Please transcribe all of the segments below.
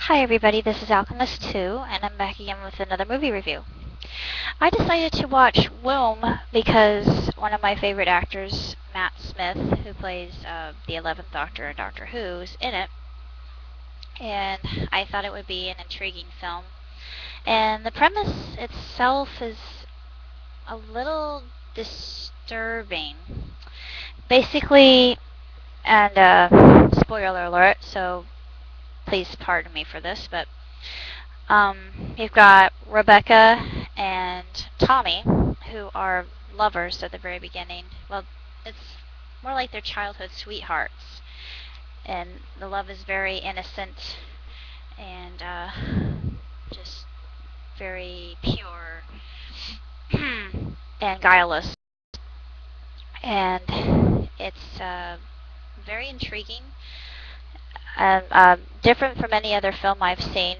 Hi everybody, this is Alchemist2, and I'm back again with another movie review. I decided to watch Womb because one of my favorite actors, Matt Smith, who plays the 11th Doctor in Doctor Who, is in it, and I thought it would be an intriguing film. And the premise itself is a little disturbing. Basically, and spoiler alert, so please pardon me for this, but you've got Rebecca and Tommy, who are lovers at the very beginning. Well, it's more like they're childhood sweethearts, and the love is very innocent and just very pure and guileless. And it's very intriguing and different from any other film I've seen.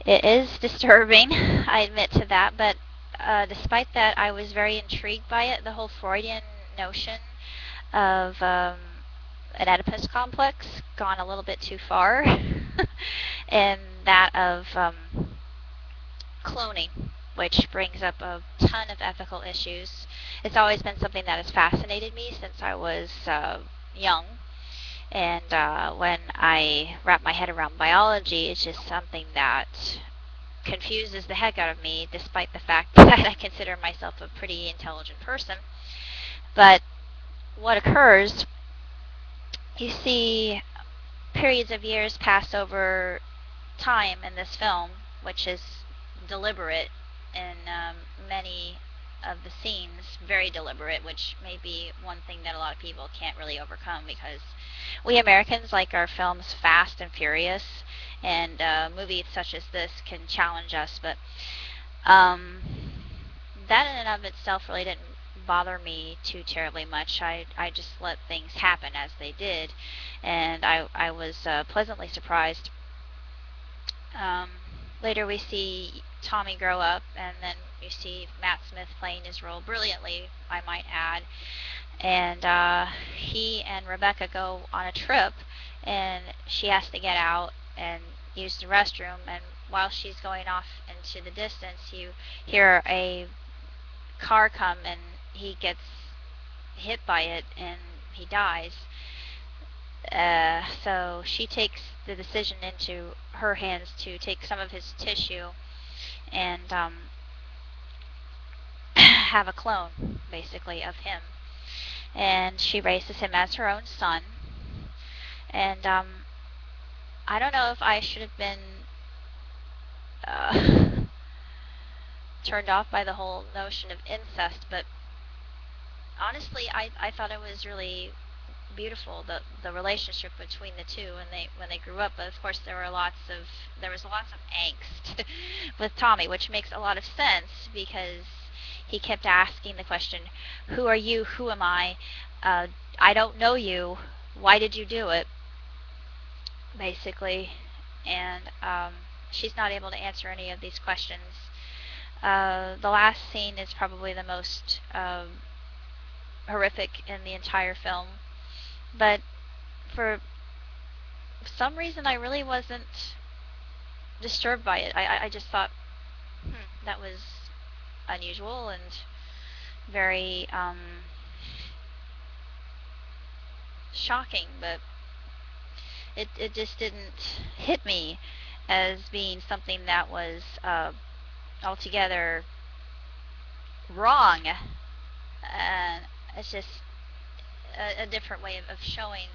It is disturbing, I admit to that, but despite that, I was very intrigued by it. The whole Freudian notion of an Oedipus complex gone a little bit too far, and that of cloning, which brings up a ton of ethical issues. It's always been something that has fascinated me since I was young. And when I wrap my head around biology, it's just something that confuses the heck out of me, despite the fact that I consider myself a pretty intelligent person. But what occurs, you see periods of years pass over time in this film, which is deliberate in many of the scenes, very deliberate, which may be one thing that a lot of people can't really overcome because we Americans like our films fast and furious, and movies such as this can challenge us, but um, that in and of itself really didn't bother me too terribly much. I just let things happen as they did, and I was pleasantly surprised. Um, Later we see Tommy grow up, and then you see Matt Smith playing his role brilliantly, I might add. And he and Rebecca go on a trip, and she has to get out and use the restroom. And while she's going off into the distance, you hear a car come, and he gets hit by it, and he dies. So she takes the decision into her hands to take some of his tissue and have a clone, basically, of him. And she raises him as her own son. And I don't know if I should have been uh, turned off by the whole notion of incest, but honestly, I thought it was really beautiful, the relationship between the two when they grew up. But of course there was lots of angst with Tommy, which makes a lot of sense because he kept asking the question, who are you, who am I don't know you, why did you do it, basically. And she's not able to answer any of these questions. The last scene is probably the most horrific in the entire film, but for some reason I really wasn't disturbed by it. I just thought, that was unusual and very shocking, but it just didn't hit me as being something that was altogether wrong. It's just a different way of showing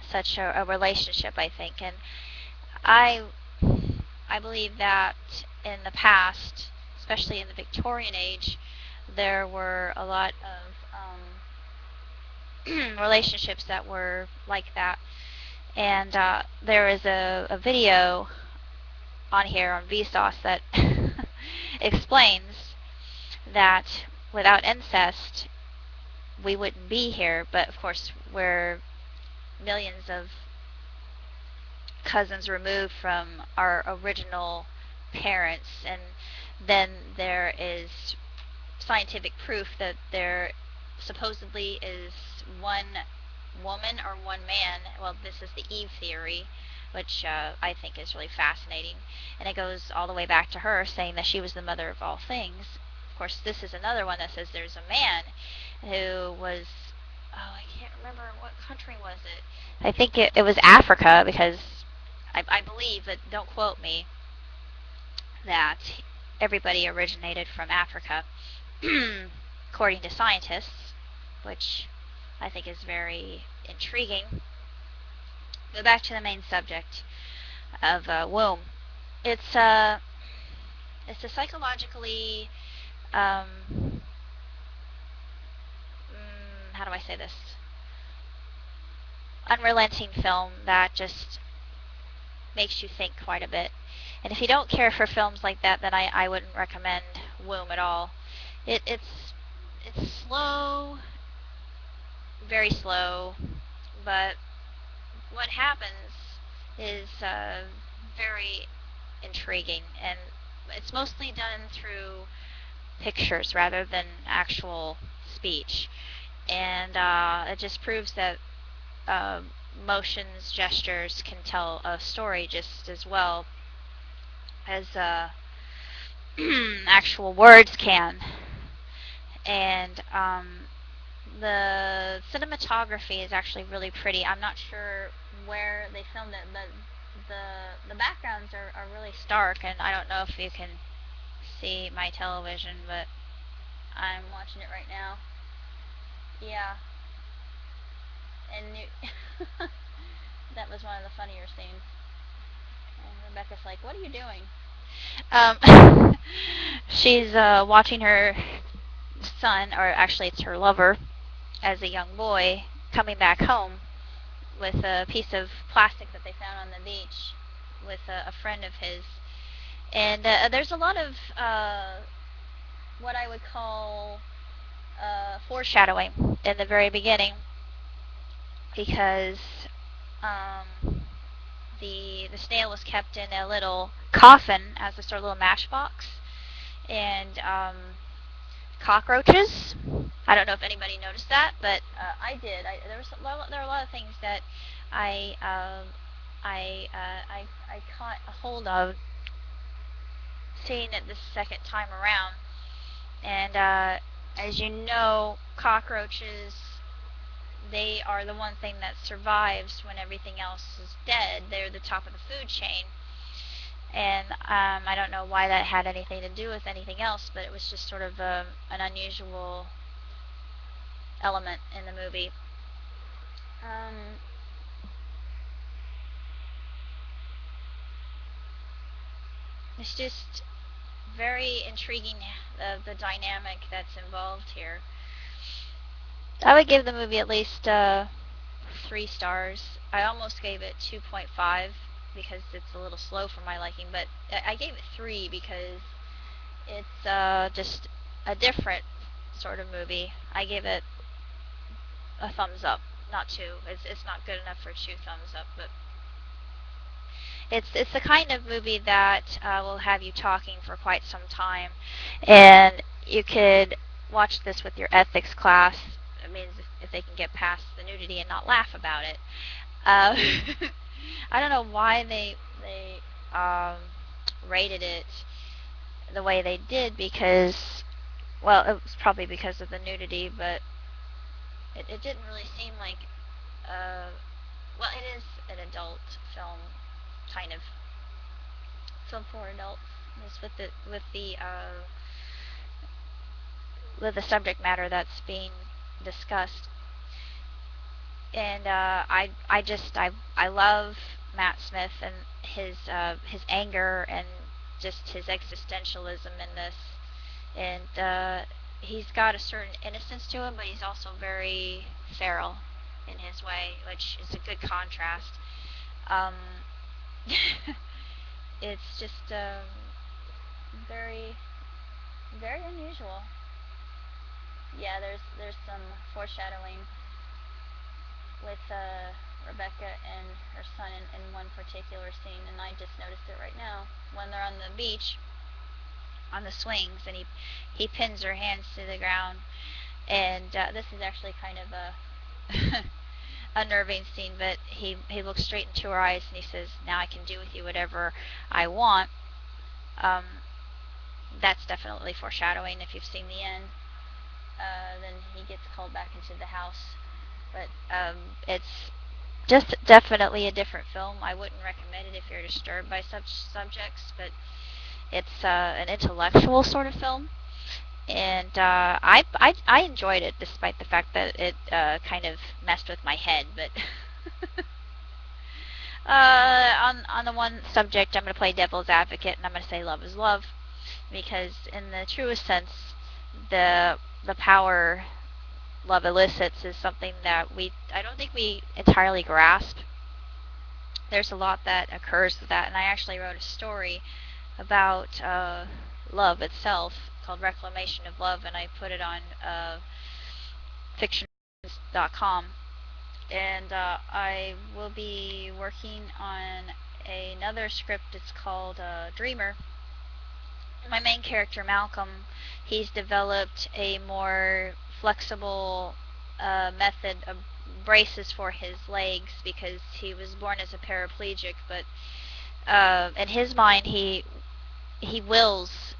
such a relationship, I think. And I I believe that in the past, especially in the Victorian age, there were a lot of relationships that were like that. And there is a video on here on Vsauce that explains that without incest, we wouldn't be here. But of course, we're millions of cousins removed from our original parents, and then there is scientific proof that there supposedly is one woman or one man. Well, this is the Eve theory, which I think is really fascinating. And it goes all the way back to her saying that she was the mother of all things. Of course, this is another one that says there's a man who was, oh, I can't remember what country was it. I think it was Africa, because I believe, but don't quote me, that everybody originated from Africa, according to scientists, which I think is very intriguing. Go back to the main subject of womb. It's a psychologically, how do I say this? Unrelenting film that just makes you think quite a bit. And if you don't care for films like that, then I wouldn't recommend Womb at all. It's slow, very slow, but what happens is very intriguing, and it's mostly done through pictures rather than actual speech. And it just proves that motions, gestures can tell a story just as well as actual words can. And the cinematography is actually really pretty. I'm not sure where they filmed it, but the backgrounds are really stark, and I don't know if you can see my television, but I'm watching it right now. Yeah. And that was one of the funnier scenes. And Rebecca's like, "What are you doing?" She's watching her son, or actually it's her lover, as a young boy, coming back home with a piece of plastic that they found on the beach with a friend of his. And there's a lot of what I would call foreshadowing in the very beginning, because the snail was kept in a little coffin as a sort of little matchbox, and cockroaches. I don't know if anybody noticed that, but I did. There were a lot of things that I caught a hold of seeing it the second time around. And as you know, cockroaches, they are the one thing that survives when everything else is dead. They're the top of the food chain. And I don't know why that had anything to do with anything else, but it was just sort of an unusual element in the movie. It's just very intriguing, the dynamic that's involved here. I would give the movie at least 3 stars. I almost gave it 2.5 because it's a little slow for my liking, but I gave it 3 because it's just a different sort of movie. I gave it a thumbs up, not 2. It's not good enough for 2 thumbs up, but it's the kind of movie that will have you talking for quite some time, and you could watch this with your ethics class. It means if they can get past the nudity and not laugh about it. I don't know why they rated it the way they did, because, well, it was probably because of the nudity, but it didn't really seem like, well, it is an adult film, kind of film for adults, just with the subject matter that's being discussed. And I love Matt Smith and his anger and just his existentialism in this. And he's got a certain innocence to him, but he's also very feral in his way, which is a good contrast. It's just very, very unusual. Yeah, there's some foreshadowing with Rebecca and her son in one particular scene, and I just noticed it right now when they're on the beach on the swings, and he pins her hands to the ground. And this is actually kind of unnerving scene, but he looks straight into her eyes and he says, "Now I can do with you whatever I want." Um, that's definitely foreshadowing. If you've seen the end, then he gets called back into the house. But it's just definitely a different film. I wouldn't recommend it if you're disturbed by such subjects, but it's an intellectual sort of film, and I enjoyed it despite the fact that it kind of messed with my head. But on the one subject, I'm going to play devil's advocate, and I'm going to say love is love, because in the truest sense, the power love elicits is something that I don't think we entirely grasp. There's a lot that occurs with that, and I actually wrote a story about love itself called Reclamation of Love, and I put it on fiction.com. And I will be working on another script. It's called Dreamer. My main character, Malcolm, he's developed a more flexible method of braces for his legs because he was born as a paraplegic, but in his mind he wills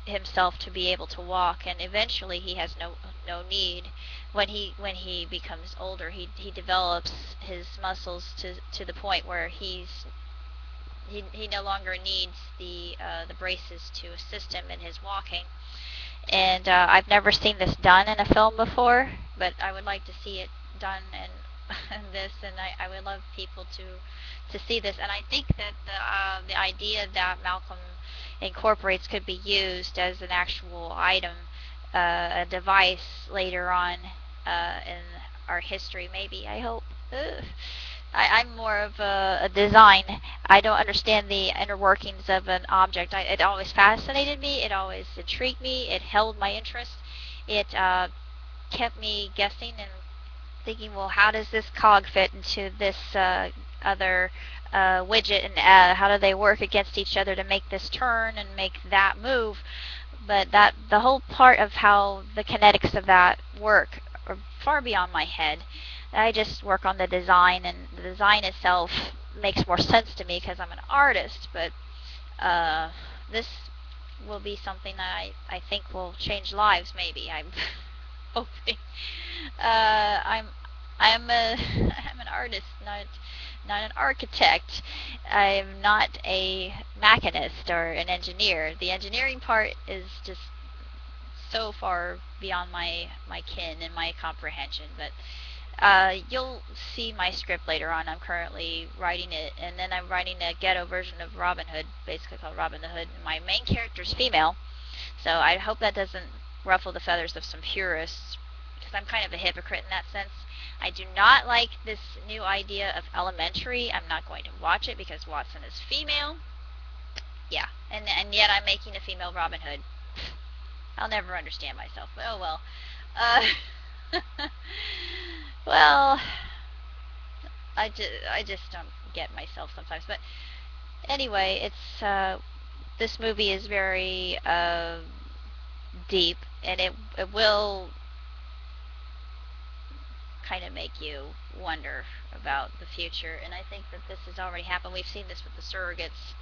himself to be able to walk, and eventually he has no need. When he becomes older, he develops his muscles to the point where he no longer needs the braces to assist him in his walking. And I've never seen this done in a film before, but I would like to see it done in this, and I would love people to see this. And I think that the idea that Malcolm incorporates could be used as an actual item, a device later on in our history, maybe, I hope. Ugh. I'm more of a design. I don't understand the inner workings of an object. It always fascinated me. It always intrigued me. It held my interest. It kept me guessing and thinking, well, how does this cog fit into this other widget, and how do they work against each other to make this turn and make that move? But that the whole part of how the kinetics of that work are far beyond my head. I just work on the design, and the design itself makes more sense to me because I'm an artist. But this will be something that I think will change lives. Maybe I'm hoping. I'm I'm an artist, not an architect. I'm not a machinist or an engineer. The engineering part is just so far beyond my kin and my comprehension. But you'll see my script later on. I'm currently writing it, and then I'm writing a ghetto version of Robin Hood, basically called Robin the Hood. And my main character's female, so I hope that doesn't ruffle the feathers of some purists, because I'm kind of a hypocrite in that sense. I do not like this new idea of Elementary. I'm not going to watch it because Watson is female. Yeah, and yet I'm making a female Robin Hood. I'll never understand myself, but oh well. Well, I just don't get myself sometimes. But anyway, it's this movie is very deep, and it will kind of make you wonder about the future. And I think that this has already happened. We've seen this with the surrogates.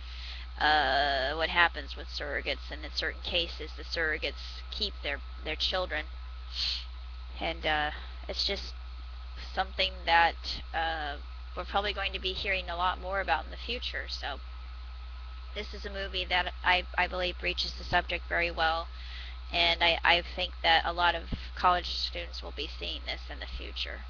What happens with surrogates, and in certain cases, the surrogates keep their children, and it's just something that we're probably going to be hearing a lot more about in the future. So this is a movie that I believe breaches the subject very well, and I think that a lot of college students will be seeing this in the future.